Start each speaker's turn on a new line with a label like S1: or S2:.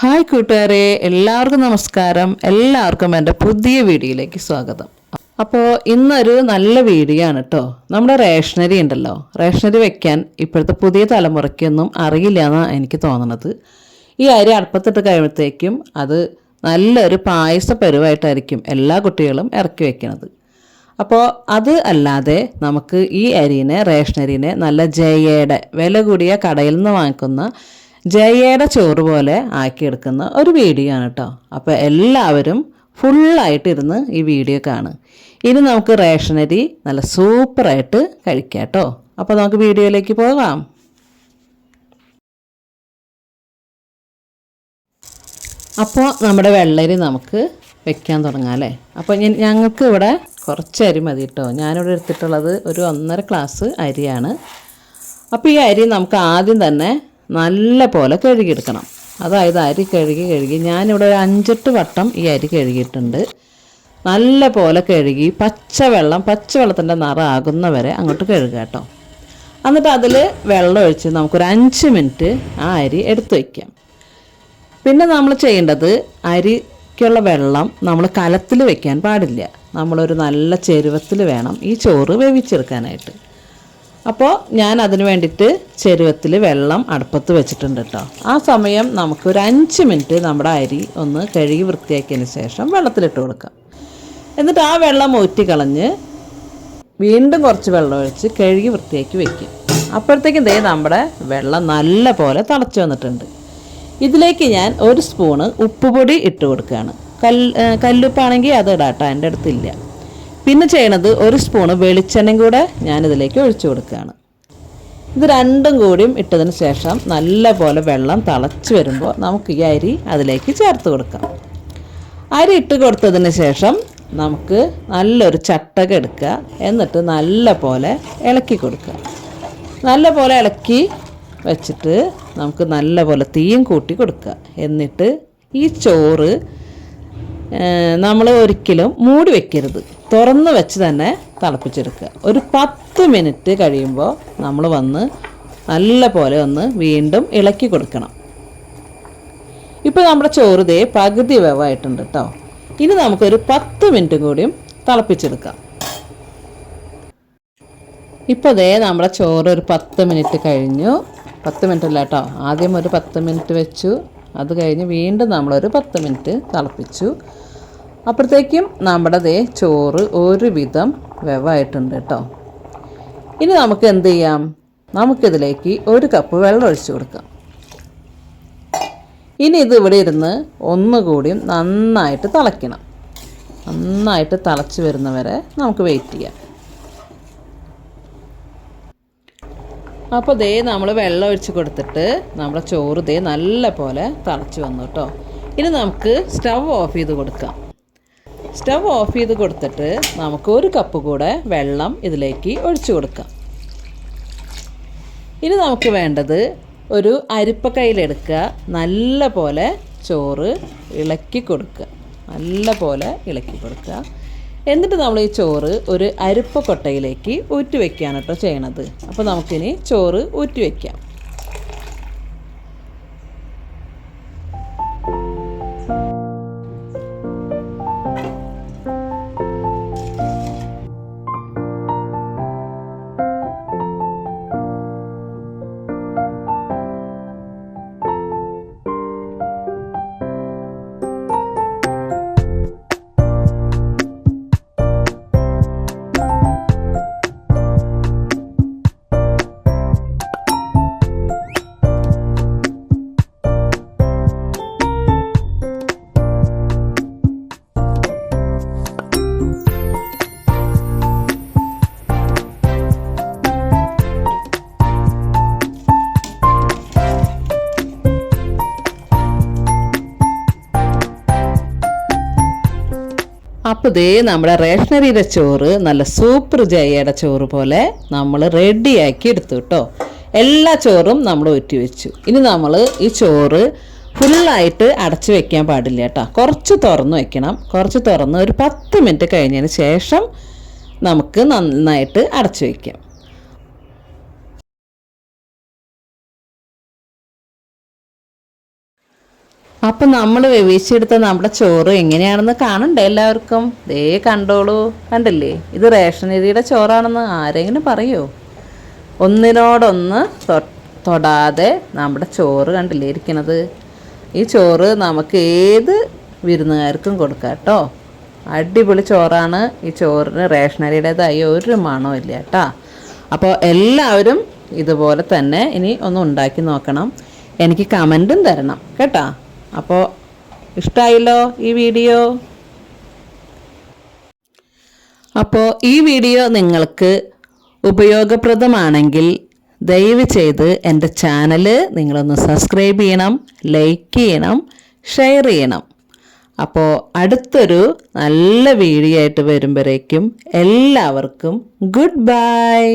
S1: Hi കൂട്ടുകാരെ, എല്ലാവർക്കും നമസ്കാരം. എല്ലാവർക്കും എൻ്റെ പുതിയ വീഡിയോയിലേക്ക് സ്വാഗതം. അപ്പോൾ ഇന്നൊരു നല്ല വീഡിയോ ആണ് കേട്ടോ. നമ്മുടെ റേഷനറി ഉണ്ടല്ലോ, റേഷനറി വെക്കാൻ ഇപ്പോഴത്തെ പുതിയ തലമുറയ്ക്കൊന്നും അറിയില്ല എന്നാണ് എനിക്ക് തോന്നുന്നത്. ഈ അരി അടുപ്പത്തിട്ട് കഴിയുമ്പോഴത്തേക്കും അത് നല്ലൊരു പായസ പരുവായിട്ടായിരിക്കും എല്ലാ കുട്ടികളും ഇറക്കി വെക്കുന്നത്. അപ്പോൾ അത് അല്ലാതെ നമുക്ക് ഈ റേഷനരീനെ നല്ല ജയയുടെ വില കൂടിയ കടയിൽ നിന്ന് വാങ്ങിക്കുന്ന ജയയുടെ ചോറ് പോലെ ആക്കിയെടുക്കുന്ന ഒരു വീഡിയോ ആണ് കേട്ടോ. അപ്പോൾ എല്ലാവരും ഫുള്ളായിട്ടിരുന്ന് ഈ വീഡിയോ കാണും. ഇനി നമുക്ക് റേഷനരി നല്ല സൂപ്പറായിട്ട് കഴിക്കാം കേട്ടോ. അപ്പോൾ നമുക്ക് വീഡിയോയിലേക്ക് പോകാം. അപ്പോൾ നമ്മുടെ വെള്ളരി നമുക്ക് വെക്കാൻ തുടങ്ങാം അല്ലേ. അപ്പോൾ ഞങ്ങൾക്ക് ഇവിടെ കുറച്ച് അരി മതി കേട്ടോ. ഞാനിവിടെ എടുത്തിട്ടുള്ളത് ഒരു 1.5 ഗ്ലാസ് അരിയാണ്. അപ്പോൾ ഈ അരി നമുക്ക് ആദ്യം തന്നെ നല്ല പോലെ കഴുകിയെടുക്കണം. അതായത് അരി കഴുകി ഞാനിവിടെ ഒരു 5-8 വട്ടം ഈ അരി കഴുകിയിട്ടുണ്ട്. നല്ല പോലെ കഴുകി പച്ചവെള്ളത്തിൻ്റെ നിറമാകുന്നവരെ അങ്ങോട്ട് കഴുകുക കേട്ടോ. എന്നിട്ട് അതിൽ വെള്ളം ഒഴിച്ച് നമുക്കൊരു 5 മിനിറ്റ് ആ അരി എടുത്ത് വയ്ക്കാം. പിന്നെ നമ്മൾ ചെയ്യേണ്ടത്, അരിക്കുള്ള വെള്ളം നമ്മൾ കലത്തിൽ വെക്കാൻ പാടില്ല. നമ്മളൊരു നല്ല ചെരുവത്തിൽ വേണം ഈ ചോറ് വേവിച്ചെടുക്കാനായിട്ട്. അപ്പോൾ ഞാൻ അതിന് വേണ്ടിയിട്ട് ചെരുവത്തിൽ വെള്ളം അടുപ്പത്ത് വെച്ചിട്ടുണ്ട് കേട്ടോ. ആ സമയം നമുക്കൊരു 5 മിനിറ്റ് നമ്മുടെ അരി ഒന്ന് കഴുകി വൃത്തിയാക്കിയതിന് ശേഷം വെള്ളത്തിലിട്ട് കൊടുക്കാം. എന്നിട്ട് ആ വെള്ളം ഊറ്റിക്കളഞ്ഞ് വീണ്ടും കുറച്ച് വെള്ളം ഒഴിച്ച് കഴുകി വൃത്തിയാക്കി വെക്കും. അപ്പോഴത്തേക്കും നമ്മുടെ വെള്ളം നല്ല പോലെ തിളച്ച് വന്നിട്ടുണ്ട്. ഇതിലേക്ക് ഞാൻ 1 സ്പൂണ് ഉപ്പുപൊടി ഇട്ട് കൊടുക്കുകയാണ്. കല്ലുപ്പാണെങ്കിൽ അത് ഇടാം കേട്ടോ, എൻ്റെ അടുത്തില്ല. പിന്നെ ചെയ്യണത് 1 സ്പൂണ് വെളിച്ചെണ്ണയും കൂടെ ഞാനിതിലേക്ക് ഒഴിച്ചു കൊടുക്കുകയാണ്. ഇത് രണ്ടും കൂടിയും ഇട്ടതിന് ശേഷം നല്ല പോലെ വെള്ളം തിളച്ച് വരുമ്പോൾ നമുക്ക് ഈ അരി അതിലേക്ക് ചേർത്ത് കൊടുക്കാം. അരി ഇട്ട് കൊടുത്തതിന് ശേഷം നമുക്ക് നല്ലൊരു ചട്ടക എടുക്കുക. എന്നിട്ട് നല്ല പോലെ ഇളക്കി കൊടുക്കുക. നല്ല പോലെ ഇളക്കി വെച്ചിട്ട് നമുക്ക് നല്ല പോലെ തീയും കൂട്ടി കൊടുക്കുക. എന്നിട്ട് ഈ ചോറ് നമ്മൾ ഒരിക്കലും മൂടി വയ്ക്കരുത്, തുറന്ന് വെച്ച് തന്നെ തിളപ്പിച്ചെടുക്കുക. ഒരു 10 മിനിറ്റ് കഴിയുമ്പോൾ നമ്മൾ വന്ന് നല്ല പോലെ ഒന്ന് വീണ്ടും ഇളക്കി കൊടുക്കണം. ഇപ്പോൾ നമ്മുടെ ചോറ് പകുതി വേവായിട്ടുണ്ട് കേട്ടോ. ഇനി നമുക്കൊരു 10 മിനിറ്റ് കൂടിയും തിളപ്പിച്ചെടുക്കാം. ഇപ്പോൾ നമ്മുടെ ചോറ് ഒരു 10 മിനിറ്റ് കഴിഞ്ഞു. 10 മിനിറ്റ് അല്ല കേട്ടോ, ആദ്യം ഒരു 10 മിനിറ്റ് വെച്ചു. അത് കഴിഞ്ഞ് വീണ്ടും നമ്മളൊരു 10 മിനിറ്റ് തിളപ്പിച്ചു. അപ്പോഴത്തേക്കും നമ്മുടെ ചോറ് ഒരുവിധം വേവായിട്ടുണ്ട് കേട്ടോ. ഇനി നമുക്ക് എന്ത് ചെയ്യാം, നമുക്കിതിലേക്ക് 1 കപ്പ് വെള്ളം ഒഴിച്ചു കൊടുക്കാം. ഇനി ഇത് ഇവിടെ ഇരുന്ന് ഒന്നുകൂടിയും നന്നായിട്ട് തിളയ്ക്കണം. നന്നായിട്ട് തിളച്ച് വരുന്നവരെ നമുക്ക് വെയിറ്റ് ചെയ്യാം. അപ്പോൾ നമ്മൾ വെള്ളം ഒഴിച്ച് കൊടുത്തിട്ട് നമ്മുടെ ചോറ് നല്ല പോലെ തിളച്ച് വന്നു കേട്ടോ. ഇനി നമുക്ക് സ്റ്റവ് ഓഫ് ചെയ്ത് കൊടുക്കാം. സ്റ്റവ് ഓഫ് ചെയ്ത് കൊടുത്തിട്ട് നമുക്ക് 1 കപ്പ് കൂടെ വെള്ളം ഇതിലേക്ക് ഒഴിച്ചു കൊടുക്കാം. ഇനി നമുക്ക് വേണ്ടത് ഒരു അരിപ്പ കയ്യിലെടുക്കുക. നല്ല പോലെ ചോറ് ഇളക്കി കൊടുക്കുക. നല്ല പോലെ ഇളക്കി കൊടുക്കുക. എന്നിട്ട് നമ്മൾ ഈ ചോറ് ഒരു അരിപ്പ കൊട്ടയിലേക്ക് ഊറ്റി വയ്ക്കുകയാണ് കേട്ടോ ചെയ്യണത്. അപ്പോൾ നമുക്കിനി ചോറ് ഊറ്റി വയ്ക്കാം. അപ്പോൾ നമ്മുടെ റേഷനറിയുടെ ചോറ് നല്ല സൂപ്പർ ജയയുടെ ചോറ് പോലെ നമ്മൾ റെഡിയാക്കി എടുത്തു കേട്ടോ. എല്ലാ ചോറും നമ്മൾ ഊറ്റി വെച്ചു. ഇനി നമ്മൾ ഈ ചോറ് ഫുള്ളായിട്ട് അടച്ചു വെക്കാൻ പാടില്ല കേട്ടോ. കുറച്ച് തുറന്ന് വെക്കണം. കുറച്ച് തുറന്ന് ഒരു 10 മിനിറ്റ് കഴിഞ്ഞതിന് ശേഷം നമുക്ക് നന്നായിട്ട് അടച്ചു വയ്ക്കാം. അപ്പം നമ്മൾ വേവിച്ചെടുത്ത നമ്മുടെ ചോറ് എങ്ങനെയാണെന്ന് കാണണ്ടേ എല്ലാവർക്കും? ദേ കണ്ടോളൂ, കണ്ടില്ലേ? ഇത് റേഷൻ അരിയുടെ ചോറാണെന്ന് ആരെങ്കിലും പറയോ? ഒന്നിനോടൊന്ന് തൊടാതെ നമ്മുടെ ചോറ് കണ്ടില്ലേ ഇരിക്കണത്? ഈ ചോറ് നമുക്ക് ഏത് വിരുന്നുകാർക്കും കൊടുക്കാം കേട്ടോ. അടിപൊളി ചോറാണ്. ഈ ചോറിന് റേഷൻ അരിയുടേതായി ഒരു മണവും ഇല്ല കേട്ടോ. അപ്പോൾ എല്ലാവരും ഇതുപോലെ തന്നെ ഇനി ഒന്ന് ഉണ്ടാക്കി നോക്കണം. എനിക്ക് കമൻറ്റും തരണം കേട്ടോ. അപ്പോൾ ഇഷ്ടമായല്ലോ ഈ വീഡിയോ? അപ്പോൾ ഈ വീഡിയോ നിങ്ങൾക്ക് ഉപയോഗപ്രദമാണെങ്കിൽ ദയവ് ചെയ്ത് എൻ്റെ ചാനൽ നിങ്ങളൊന്ന് സബ്സ്ക്രൈബ് ചെയ്യണം, ലൈക്ക് ചെയ്യണം, ഷെയർ ചെയ്യണം. അപ്പോൾ അടുത്തൊരു നല്ല വീഡിയോ ആയിട്ട് വരുമ്പോഴേക്കും എല്ലാവർക്കും ഗുഡ് ബൈ.